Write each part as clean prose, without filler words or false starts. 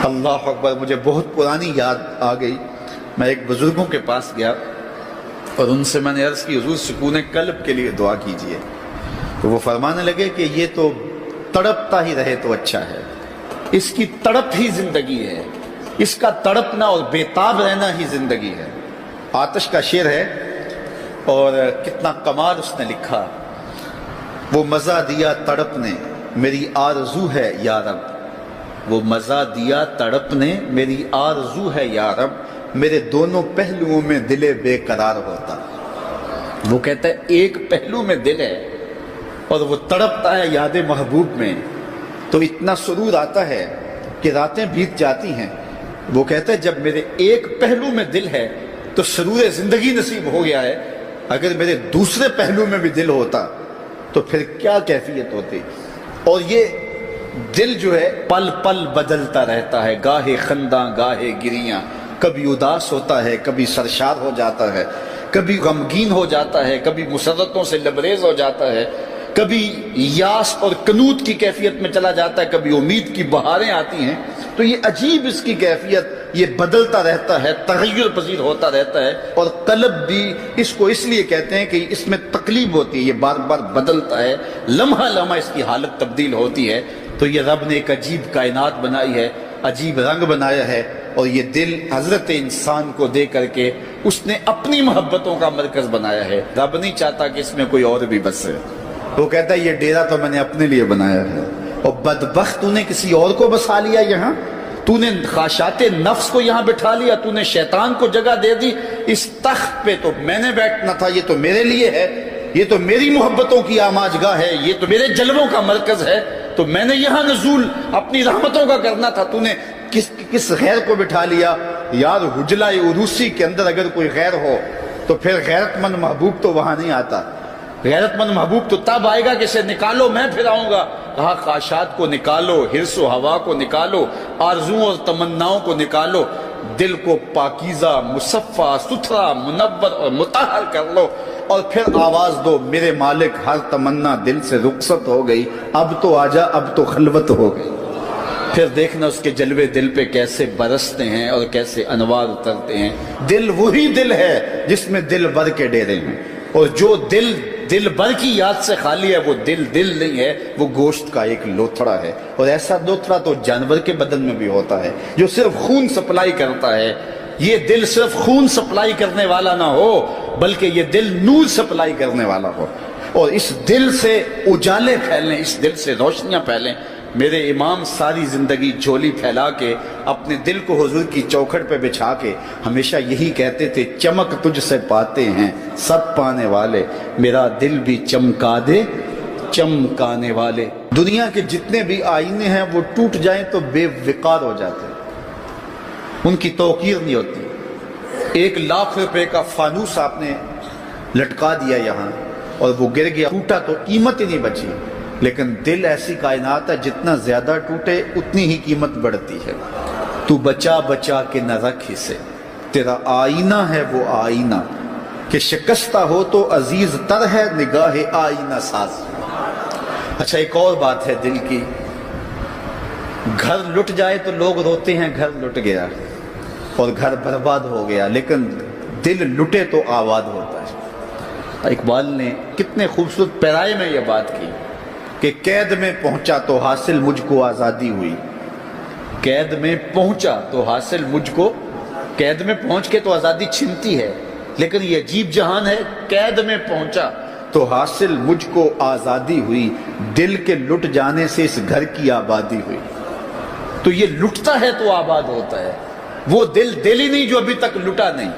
اللہ اکبر، مجھے بہت پرانی یاد آ گئی۔ میں ایک بزرگوں کے پاس گیا اور ان سے میں نے عرض کی حضور سکون قلب کے لیے دعا کیجئے، تو وہ فرمانے لگے کہ یہ تو تڑپتا ہی رہے تو اچھا ہے، اس کی تڑپ ہی زندگی ہے، اس کا تڑپنا اور بیتاب رہنا ہی زندگی ہے۔ آتش کا شعر ہے اور کتنا کمال اس نے لکھا۔ وہ مزہ دیا تڑپ نے میری آرزو ہے یا رب، وہ مزہ دیا تڑپ نے میری آرزو ہے یا رب، میرے دونوں پہلوؤں میں دل بے قرار ہوتا۔ وہ کہتا ہے ایک پہلو میں دل ہے اور وہ تڑپتا ہے یاد محبوب میں، تو اتنا سرور آتا ہے کہ راتیں بیت جاتی ہیں۔ وہ کہتا ہے جب میرے ایک پہلو میں دل ہے تو سرور زندگی نصیب ہو گیا ہے، اگر میرے دوسرے پہلو میں بھی دل ہوتا تو پھر کیا کیفیت ہوتی۔ اور یہ دل جو ہے پل پل بدلتا رہتا ہے، گاہے خنداں گاہے گریاں، کبھی اداس ہوتا ہے، کبھی سرشار ہو جاتا ہے، کبھی غمگین ہو جاتا ہے، کبھی مسرتوں سے لبریز ہو جاتا ہے، کبھی یاس اور قنوط کی کیفیت میں چلا جاتا ہے، کبھی امید کی بہاریں آتی ہیں۔ تو یہ عجیب اس کی کیفیت، یہ بدلتا رہتا ہے، تغیر پذیر ہوتا رہتا ہے۔ اور قلب بھی اس کو اس لیے کہتے ہیں کہ اس میں تقلیب ہوتی ہے، یہ بار بار بدلتا ہے، لمحہ لمحہ اس کی حالت تبدیل ہوتی ہے۔ تو یہ رب نے ایک عجیب کائنات بنائی ہے، عجیب رنگ بنایا ہے، اور یہ دل حضرت انسان کو دے کر کے اس نے اپنی محبتوں کا مرکز بنایا ہے۔ رب نہیں چاہتا کہ اس میں کوئی اور بھی بسے، وہ کہتا ہے یہ ڈیرا تو میں نے اپنے لیے بنایا ہے، اور بدبخت تو نے کسی اور کو بسا لیا یہاں، تو نے خواہشات نفس کو یہاں بٹھا لیا، تو نے شیطان کو جگہ دے دی۔ اس تخت پہ تو میں نے بیٹھنا تھا، یہ تو میرے لیے ہے، یہ تو میری محبتوں کی آماج گاہ ہے، یہ تو میرے جلووں کا مرکز ہے، تو میں نے یہاں نزول اپنی رحمتوں کا کرنا تھا، تو نے کس غیر کو بٹھا لیا۔ یار حجلہ عروسی کے اندر اگر کوئی غیر ہو تو پھر غیرت مند محبوب تو وہاں نہیں آتا۔ غیرت مند محبوب تو تب آئے گا کہ اسے نکالو میں پھر آؤں گا۔ کہا خواہشات کو نکالو، حرص و ہوا کو نکالو، آرزوؤں اور تمناؤں کو نکالو، دل کو پاکیزہ مصفہ ستھرا منور اور مطہر کر لو، اور پھر آواز دو میرے مالک ہر تمنا دل سے رخصت ہو گئی، اب تو آجا اب تو خلوت ہو گئی۔ پھر دیکھنا اس کے جلوے دل پہ کیسے برستے ہیں اور کیسے انوار اترتے ہیں۔ دل وہی دل ہے جس میں دل بر کے ڈیرے ہیں، اور جو دل بر کی یاد سے خالی ہے وہ دل نہیں ہے، وہ گوشت کا ایک لوتھڑا ہے۔ اور ایسا لوتھڑا تو جانور کے بدن میں بھی ہوتا ہے جو صرف خون سپلائی کرتا ہے۔ یہ دل صرف خون سپلائی کرنے والا نہ ہو بلکہ یہ دل نور سپلائی کرنے والا ہو، اور اس دل سے اجالے پھیلیں، اس دل سے روشنیاں پھیلیں۔ میرے امام ساری زندگی جھولی پھیلا کے اپنے دل کو حضور کی چوکھٹ پہ بچھا کے ہمیشہ یہی کہتے تھے، چمک تجھ سے پاتے ہیں سب پانے والے، میرا دل بھی چمکا دے چمکانے والے۔ دنیا کے جتنے بھی آئینے ہیں وہ ٹوٹ جائیں تو بے وقار ہو جاتے ہیں، ان کی توقیر نہیں ہوتی۔ 1,00,000 روپے کا فانوس آپ نے لٹکا دیا یہاں اور وہ گر گیا، ٹوٹا تو قیمت ہی نہیں بچی، لیکن دل ایسی کائنات ہے جتنا زیادہ ٹوٹے اتنی ہی قیمت بڑھتی ہے۔ تو بچا بچا کے نہ رکھ اسے، تیرا آئینہ ہے وہ آئینہ، کہ شکستہ ہو تو عزیز تر ہے نگاہ آئینہ ساز۔ اچھا ایک اور بات ہے دل کی، گھر لٹ جائے تو لوگ روتے ہیں گھر لٹ گیا اور گھر برباد ہو گیا، لیکن دل لٹے تو آباد ہوتا ہے۔ اقبال نے کتنے خوبصورت پیرائے میں یہ بات کی کہ قید میں پہنچا تو حاصل مجھ کو آزادی ہوئی، قید میں پہنچا تو حاصل مجھ کو، قید میں پہنچ کے تو آزادی چھنتی ہے، لیکن یہ عجیب جہان ہے، قید میں پہنچا تو حاصل مجھ کو آزادی ہوئی، دل کے لٹ جانے سے اس گھر کی آبادی ہوئی۔ تو یہ لٹتا ہے تو آباد ہوتا ہے، وہ دل ہی نہیں جو ابھی تک لٹا نہیں،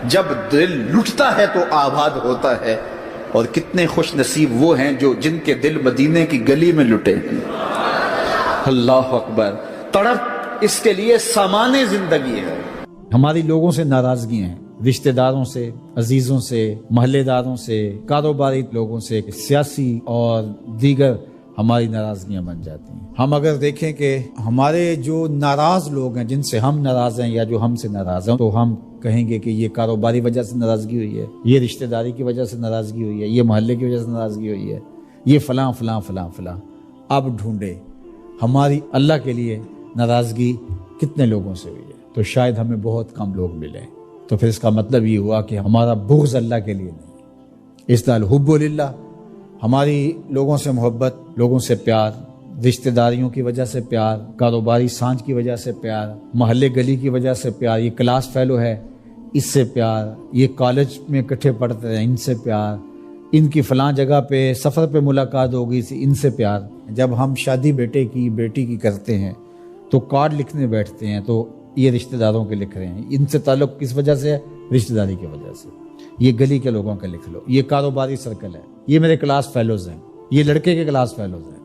جب دل لٹتا ہے تو آباد ہوتا ہے۔ اور کتنے خوش نصیب وہ ہیں جو جن کے دل مدینے کی گلی میں لٹے ہیں۔ اللہ اکبر، تڑپ اس کے لیے سامان زندگی ہے۔ ہماری لوگوں سے ناراضگیاں ہیں، رشتہ داروں سے، عزیزوں سے، محلے داروں سے، کاروباری لوگوں سے، سیاسی اور دیگر ہماری ناراضگیاں بن جاتی ہیں۔ ہم اگر دیکھیں کہ ہمارے جو ناراض لوگ ہیں، جن سے ہم ناراض ہیں یا جو ہم سے ناراض ہیں، تو ہم کہیں گے کہ یہ کاروباری وجہ سے ناراضگی ہوئی ہے، یہ رشتہ داری کی وجہ سے ناراضگی ہوئی ہے، یہ محلے کی وجہ سے ناراضگی ہوئی ہے، یہ فلاں فلاں فلاں فلاں۔ اب ڈھونڈے ہماری اللہ کے لیے ناراضگی کتنے لوگوں سے ہوئی ہے؟ تو شاید ہمیں بہت کم لوگ ملے. تو پھر اس کا مطلب یہ ہوا کہ ہمارا بغض اللہ کے لیے نہیں. اس طرح حب للہ، ہماری لوگوں سے محبت، لوگوں سے پیار، رشتہ داریوں کی وجہ سے پیار، کاروباری سانج کی وجہ سے پیار، محلے گلی کی وجہ سے پیار، یہ کلاس فیلو ہے اس سے پیار، یہ کالج میں اکٹھے پڑھتے ہیں ان سے پیار، ان کی فلاں جگہ پہ سفر پہ ملاقات ہو گئی تھی ان سے پیار. جب ہم شادی بیٹے کی بیٹی کی کرتے ہیں تو کارڈ لکھنے بیٹھتے ہیں تو یہ رشتہ داروں کے لکھ رہے ہیں. ان سے تعلق کس وجہ سے ہے؟ رشتہ داری کی وجہ سے. یہ گلی کے لوگوں کا لکھ لو، یہ کاروباری سرکل ہے، یہ میرے کلاس فیلوز ہیں، یہ لڑکے کے کلاس فیلوز ہیں،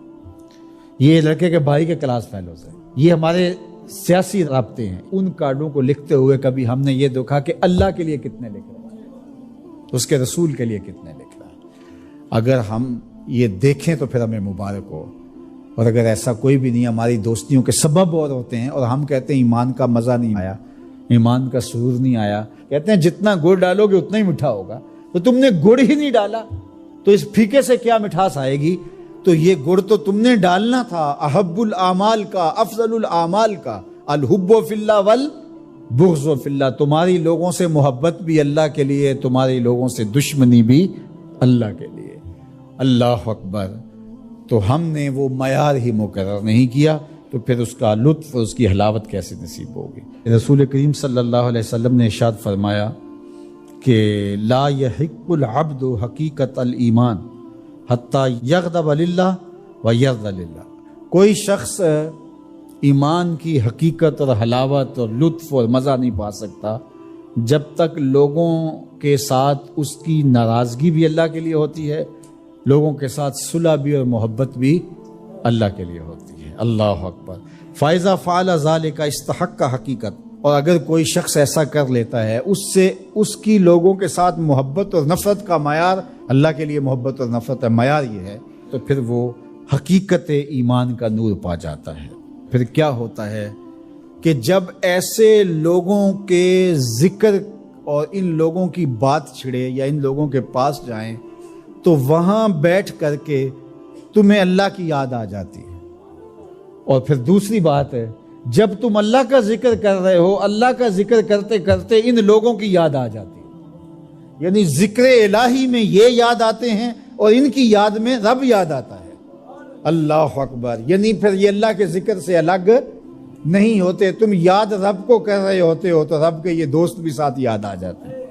یہ لڑکے کے بھائی کے کلاس فیلوز ہیں، یہ ہمارے سیاسی رابطے ہیں. ان کارڈوں کو لکھتے ہوئے کبھی ہم نے یہ دیکھا کہ اللہ کے لیے کتنے لکھ رہے ہیں، اس کے رسول کے لیے کتنے لکھ رہے ہیں؟ اگر ہم یہ دیکھیں تو پھر ہمیں مبارک ہو. اور اگر ایسا کوئی بھی نہیں، ہماری دوستیوں کے سبب اور ہوتے ہیں، اور ہم کہتے ہیں ایمان کا مزہ نہیں آیا، ایمان کا سرور نہیں آیا. کہتے ہیں جتنا گڑ ڈالو گے اتنا ہی میٹھا ہوگا. تو تم نے گڑ ہی نہیں ڈالا تو اس پھیکے سے کیا مٹھاس آئے گی؟ تو یہ گڑ تو تم نے ڈالنا تھا. احب الاعمال کا، افضل الاعمال کا، الحب فی اللہ والبغض فی اللہ. تمہاری لوگوں سے محبت بھی اللہ کے لیے، تمہاری لوگوں سے دشمنی بھی اللہ کے لیے. اللہ اکبر. تو ہم نے وہ معیار ہی مقرر نہیں کیا تو پھر اس کا لطف اور اس کی حلاوت کیسے نصیب ہوگی؟ رسول کریم صلی اللہ علیہ وسلم نے ارشاد فرمایا کہ لا یحق العبد حقیقت الایمان حتی یغضب للہ و یرضى للہ. کوئی شخص ایمان کی حقیقت اور حلاوت اور لطف اور مزہ نہیں پا سکتا جب تک لوگوں کے ساتھ اس کی ناراضگی بھی اللہ کے لیے ہوتی ہے، لوگوں کے ساتھ صلح بھی اور محبت بھی اللہ کے لیے ہوتی ہے. اللہ اکبر. فائزہ فعل ذالک استحق کا حقیقت. اور اگر کوئی شخص ایسا کر لیتا ہے، اس سے اس کی لوگوں کے ساتھ محبت اور نفرت کا معیار، اللہ کے لیے محبت اور نفرت کا معیار یہ ہے، تو پھر وہ حقیقت ایمان کا نور پا جاتا ہے. پھر کیا ہوتا ہے کہ جب ایسے لوگوں کے ذکر اور ان لوگوں کی بات چھڑے یا ان لوگوں کے پاس جائیں تو وہاں بیٹھ کر کے تمہیں اللہ کی یاد آ جاتی ہے. اور پھر دوسری بات ہے، جب تم اللہ کا ذکر کر رہے ہو، اللہ کا ذکر کرتے کرتے ان لوگوں کی یاد آ جاتی ہے. یعنی ذکر الہی میں یہ یاد آتے ہیں اور ان کی یاد میں رب یاد آتا ہے. اللہ اکبر. یعنی پھر یہ اللہ کے ذکر سے الگ نہیں ہوتے. تم یاد رب کو کر رہے ہوتے ہو تو رب کے یہ دوست بھی ساتھ یاد آ جاتے ہیں.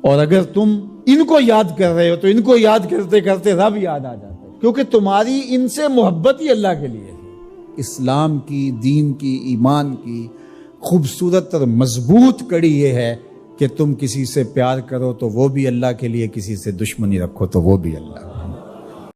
اور اگر تم ان کو یاد کر رہے ہو تو ان کو یاد کرتے کرتے رب یاد آ جاتا ہے، کیونکہ تمہاری ان سے محبت ہی اللہ کے لیے ہے. اسلام کی، دین کی، ایمان کی خوبصورت اور مضبوط کڑی یہ ہے کہ تم کسی سے پیار کرو تو وہ بھی اللہ کے لیے، کسی سے دشمنی رکھو تو وہ بھی اللہ.